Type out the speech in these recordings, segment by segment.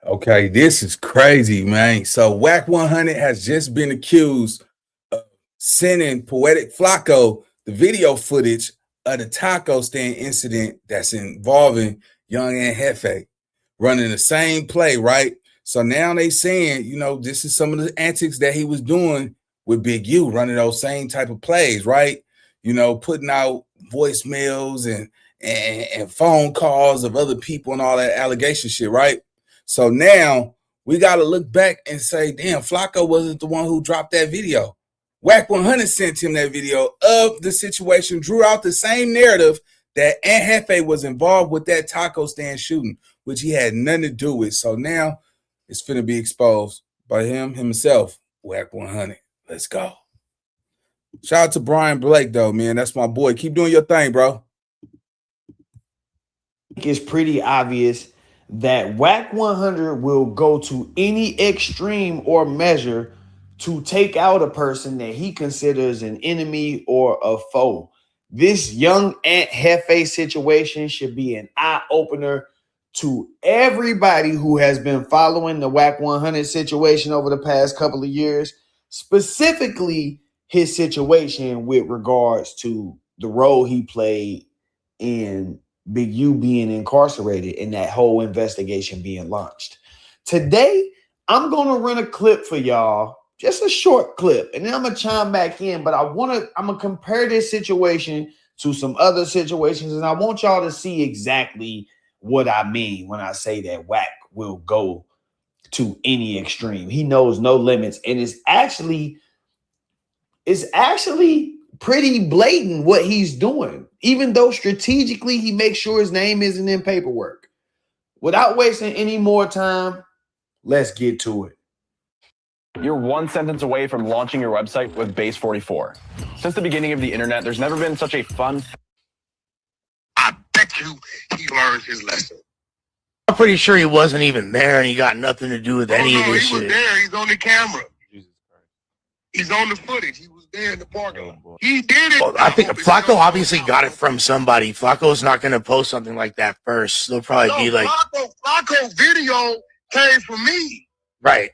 Okay, this is crazy, man. So Wack 100 has just been accused of sending Poetic Flacco the video footage of the taco stand incident that's involving young Ant Jefe running the same play, right? So now they saying, this is some of the antics that he was doing with Big U, running those same type of plays, right? Putting out voicemails and phone calls of other people and all that allegation shit, right? So now we got to look back and say, damn, Flacco wasn't the one who dropped that video. Wack 100 sent him that video of the situation, drew out the same narrative that Ant Jefe was involved with that taco stand shooting, which he had nothing to do with. So now it's finna be exposed by himself, Wack 100. Let's go. Shout out to Brian Blake, though, man. That's my boy. Keep doing your thing, bro. It's pretty obvious that Wack 100 will go to any extreme or measure to take out a person that he considers an enemy or a foe. This young Ant Jefe situation should be an eye-opener to everybody who has been following the Wack 100 situation over the past couple of years, specifically his situation with regards to the role he played in Big U being incarcerated and that whole investigation being launched. Today, I'm going to run a clip for y'all, just a short clip, and then I'm going to chime back in, but I'm going to compare this situation to some other situations, and I want y'all to see exactly what I mean when I say that Wack will go to any extreme. He knows no limits, and it's actually pretty blatant what he's doing, even though strategically he makes sure his name isn't in paperwork. Without wasting any more time, let's get to it. You're one sentence away from launching your website with Base 44. Since the beginning of the internet, there's never been such a fun... I bet you he learned his lesson. I'm pretty sure he wasn't even there and he got nothing to do with any of this shit. He was there. He's on the camera. Jesus Christ. He's on the footage. He was there in the parking lot. He did it. Well, I think Flacco obviously got it from somebody. Flacco's not going to post something like that first. They'll probably be like... Flacco's video came from me. Right.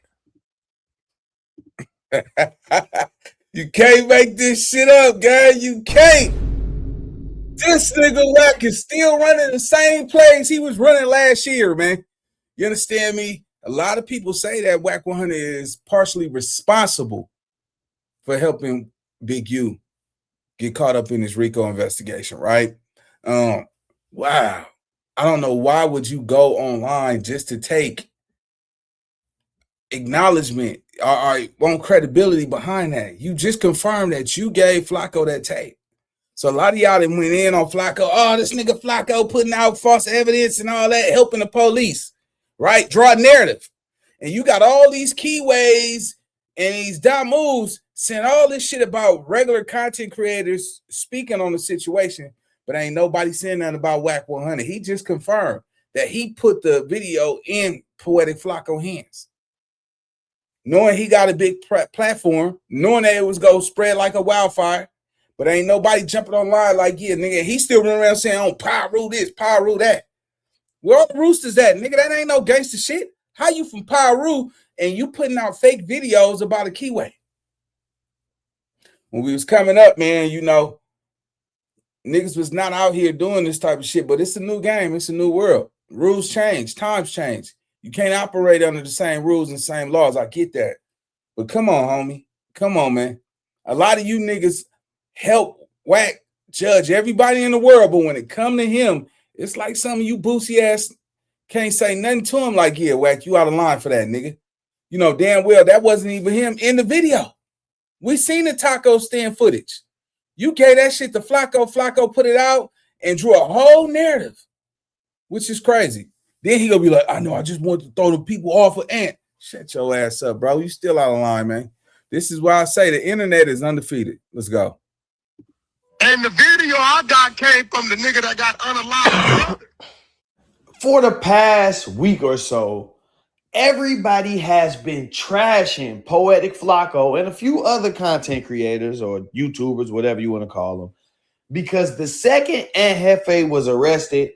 You can't make this shit up, guy. You can't. This nigga Wack is still running the same plays he was running last year, man. You understand me? A lot of people say that Wack 100 is partially responsible for helping Big U get caught up in this RICO investigation, right? Wow. I don't know why would you go online just to take acknowledgement or want credibility behind that. You just confirmed that you gave Flacco that tape. So a lot of y'all that went in on Flacco, oh, this nigga Flacco putting out false evidence and all that, helping the police, right? Draw a narrative. And you got all these keyways and these dumb moves saying all this shit about regular content creators speaking on the situation, but ain't nobody saying nothing about Wack 100. He just confirmed that he put the video in Poetic Flacco hands, knowing he got a big platform, knowing that it was going to spread like a wildfire, but ain't nobody jumping online like, yeah, nigga, he still running around saying, oh, power rule this, power rule that. Where all the roosters at, nigga? That ain't no gangster shit. How you from power rule and you putting out fake videos about a keyway? When we was coming up, man, niggas was not out here doing this type of shit, but it's a new game. It's a new world. Rules change. Times change. You can't operate under the same rules and same laws. I get that. But come on, homie. Come on, man. A lot of you niggas help Wack judge everybody in the world, but when it come to him, it's like some of you boosie ass can't say nothing to him like, yeah, Wack, you out of line for that, nigga. You know damn well that wasn't even him in the video. We seen the taco stand footage. You gave that shit to Flacco. Flacco put it out and drew a whole narrative, which is crazy. Then he gonna be like, I know, I just want to throw the people off of Ant. Shut your ass up, bro. You still out of line, man. This is why I say the internet is undefeated. Let's go. And the video I got came from the nigga that got unalive. For the past week or so, everybody has been trashing Poetic Flacco and a few other content creators or YouTubers, whatever you want to call them, because the second Ant Jefe was arrested,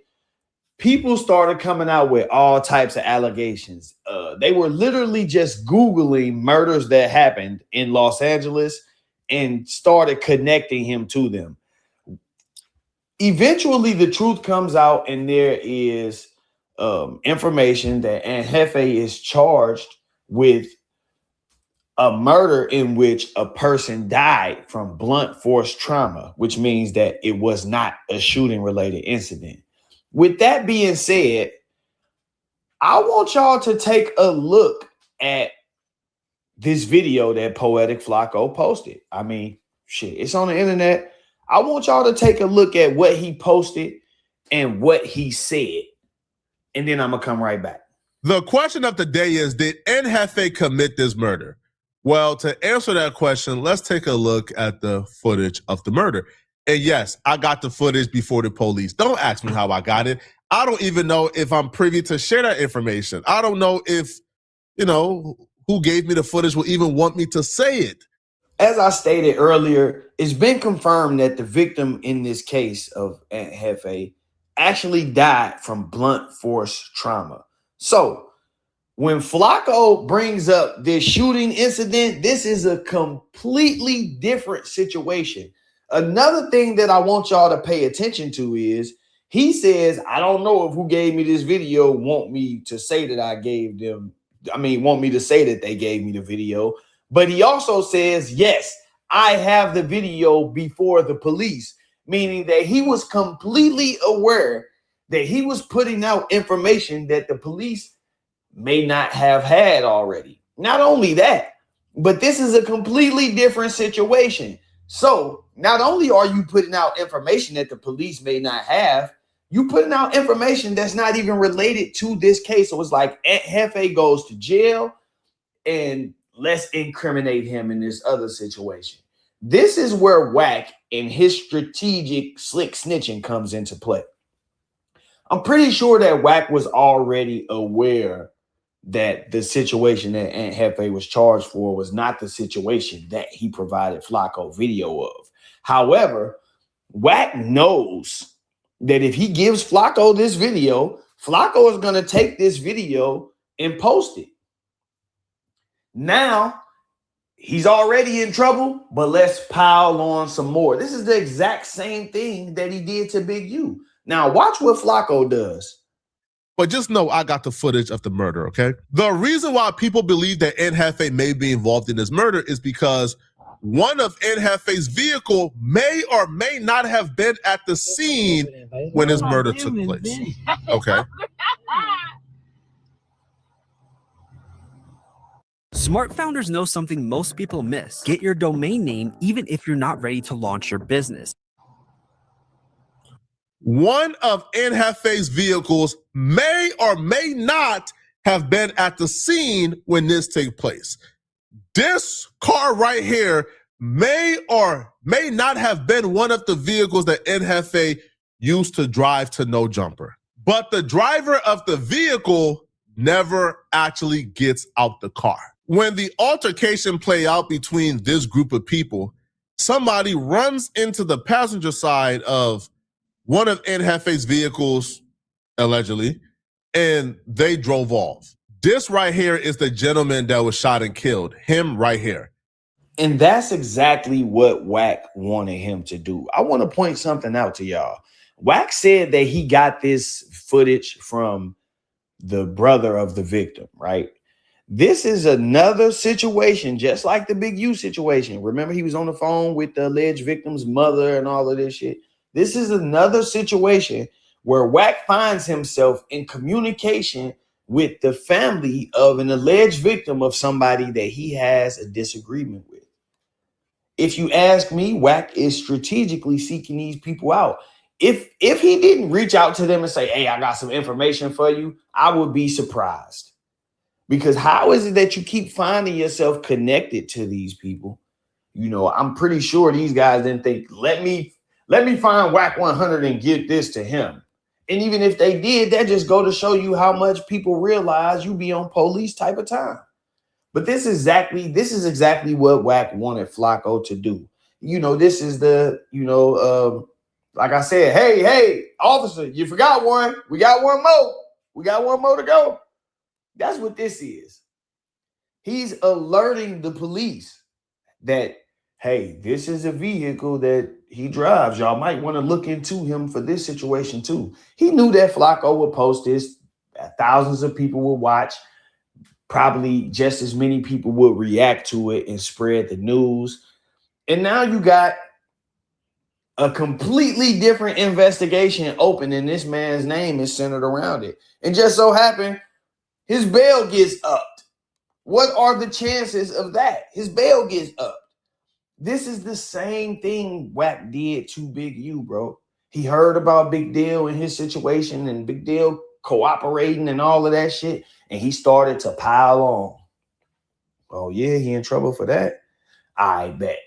people started coming out with all types of allegations. They were literally just Googling murders that happened in Los Angeles and started connecting him to them. Eventually, the truth comes out, and there is information that Ant Jefe is charged with a murder in which a person died from blunt force trauma, which means that it was not a shooting related incident. With that being said, I want y'all to take a look at this video that Poetic Flacco posted. I mean, shit, it's on the internet. I want y'all to take a look at what he posted and what he said. And then I'm going to come right back. The question of the day is, did Ant Jefe commit this murder? Well, to answer that question, let's take a look at the footage of the murder. And yes, I got the footage before the police. Don't ask me how I got it. I don't even know if I'm privy to share that information. I don't know if, who gave me the footage will even want me to say it. As I stated earlier, it's been confirmed that the victim in this case of Ant Jefe actually died from blunt force trauma. So when Flacco brings up this shooting incident, this is a completely different situation. Another thing that I want y'all to pay attention to is he says, I don't know if who gave me this video want me to say that want me to say that they gave me the video. But he also says, yes, I have the video before the police, meaning that he was completely aware that he was putting out information that the police may not have had already. Not only that, but this is a completely different situation. So not only are you putting out information that the police may not have, you putting out information that's not even related to this case. So it's like Ant Jefe goes to jail and let's incriminate him in this other situation. This is where Wack and his strategic slick snitching comes into play. I'm pretty sure that Wack was already aware that the situation that Ant Jefe was charged for was not the situation that he provided Flacco video of. However, Wack knows that if he gives Flacco this video, Flacco is going to take this video and post it. Now, he's already in trouble, but let's pile on some more. This is the exact same thing that he did to Big U. Now, watch what Flacco does. But just know I got the footage of the murder, okay? The reason why people believe that Ant Jefe may be involved in this murder is because one of Ant Jefe's vehicle may or may not have been at the scene when his murder took place, okay? Smart founders know something most people miss. Get your domain name even if you're not ready to launch your business. One of Ant Jefe's vehicles may or may not have been at the scene when this took place. This car right here may or may not have been one of the vehicles that Ant Jefe used to drive to No Jumper. But the driver of the vehicle never actually gets out the car. When the altercation play out between this group of people, somebody runs into the passenger side of one of Ant Jefe's vehicles, allegedly, and they drove off. This right here is the gentleman that was shot and killed, him right here. And that's exactly what Wack wanted him to do. I want to point something out to y'all. Wack said that he got this footage from the brother of the victim, right? This is another situation, just like the Big U situation. Remember, he was on the phone with the alleged victim's mother and all of this shit. This is another situation where Wack finds himself in communication with the family of an alleged victim of somebody that he has a disagreement with. If you ask me, Wack is strategically seeking these people out. If he didn't reach out to them and say, hey, I got some information for you, I would be surprised. Because how is it that you keep finding yourself connected to these people? I'm pretty sure these guys didn't think, let me find Wack 100 and get this to him. And even if they did, that just go to show you how much people realize you be on police type of time. But this is exactly what Wack wanted Flacco to do. This is the Like I said, hey, officer, you forgot one. We got one more. We got one more to go. That's what this is. He's alerting the police that, hey, this is a vehicle that he drives. Y'all might want to look into him for this situation too. He knew that Flacco would post this. Thousands of people would watch. Probably just as many people would react to it and spread the news. And now you got a completely different investigation open, and this man's name is centered around it. And just so happened, his bail gets upped. What are the chances of that? His bail gets upped. This is the same thing Wack did to Big U, bro. He heard about Big Deal and his situation and Big Deal cooperating and all of that shit, and he started to pile on. Oh, yeah, he in trouble for that? I bet.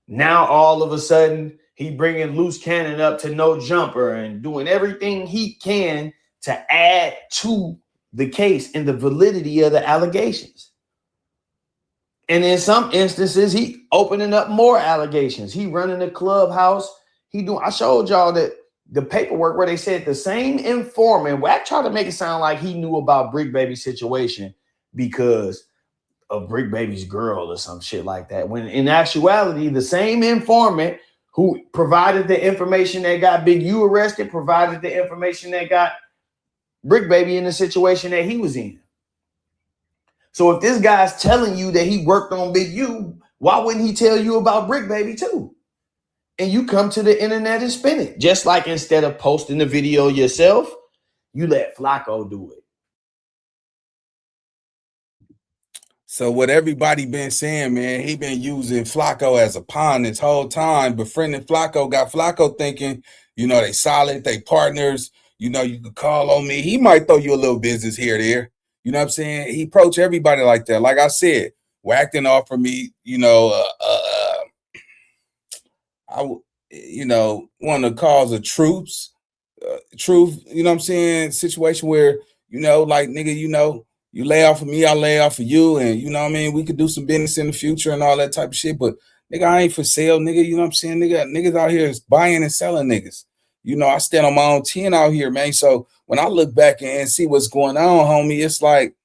Now, all of a sudden, he bringing Loose Cannon up to no jumper and doing everything he can to add to the case and the validity of the allegations. And in some instances, he opening up more allegations. He running a clubhouse. I showed y'all that the paperwork where they said the same informant, Wack tried to make it sound like he knew about Brick Baby's situation because of Brick Baby's girl or some shit like that. When in actuality, the same informant who provided the information that got Big U arrested, provided the information that got Brick Baby in the situation that he was in. So if this guy's telling you that he worked on Big U, why wouldn't he tell you about Brick Baby too? And you come to the internet and spin it. Just like instead of posting the video yourself, you let Flacco do it. So what everybody been saying, man, he been using Flacco as a pawn this whole time, befriending Flacco, got Flacco thinking, they solid, they partners, you could call on me. He might throw you a little business here or there. You know what I'm saying? He approached everybody like that. Like I said, Wack didn't offer me, one of the cause of truth, you know what I'm saying? Situation where, like, nigga, you lay off of me, I'll lay off of you. And you know what I mean? We could do some business in the future and all that type of shit. But nigga, I ain't for sale, nigga. You know what I'm saying? Niggas out here is buying and selling niggas. I stand on my own 10 out here, man. So when I look back and see what's going on, homie, it's like,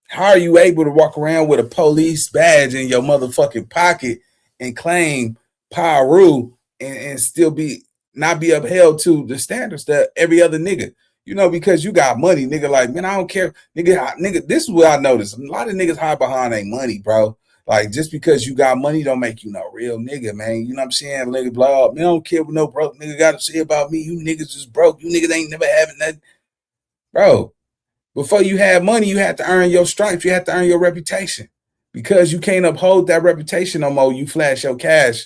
how are you able to walk around with a police badge in your motherfucking pocket and claim Pyru and still not be upheld to the standards that every other nigga? Because you got money, nigga. Like, man, I don't care, nigga. This is what I noticed. A lot of niggas hide behind their money, bro. Like, just because you got money don't make you no real nigga, man. You know what I'm saying? Nigga, blah, man, I don't care what no broke nigga got to say about me. You niggas is broke. You niggas ain't never having nothing, bro. Before you had money, you had to earn your stripes. You had to earn your reputation. Because you can't uphold that reputation no more, you flash your cash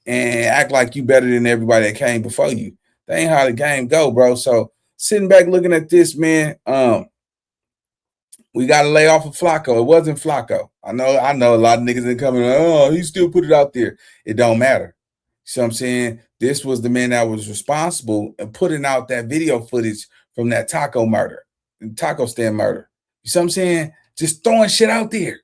and act like you better than everybody that came before you. That ain't how the game go, bro. So sitting back looking at this, man, we got to lay off of Flacco. It wasn't Flacco. I know a lot of niggas ain't coming, oh, he still put it out there. It don't matter. So I'm saying this was the man that was responsible and putting out that video footage from that taco stand murder. You see what I'm saying? Just throwing shit out there.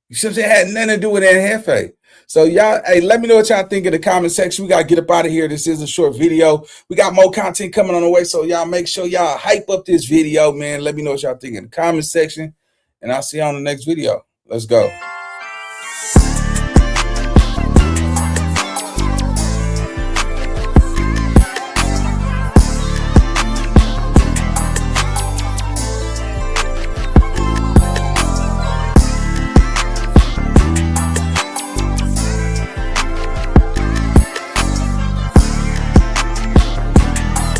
You see what I'm saying? It had nothing to do with Ant Jefe. So y'all, hey, let me know what y'all think in the comment section. We got to get up out of here. This is a short video. We got more content coming on the way. So y'all make sure y'all hype up this video, man. Let me know what y'all think in the comment section. And I'll see you on the next video. Let's go.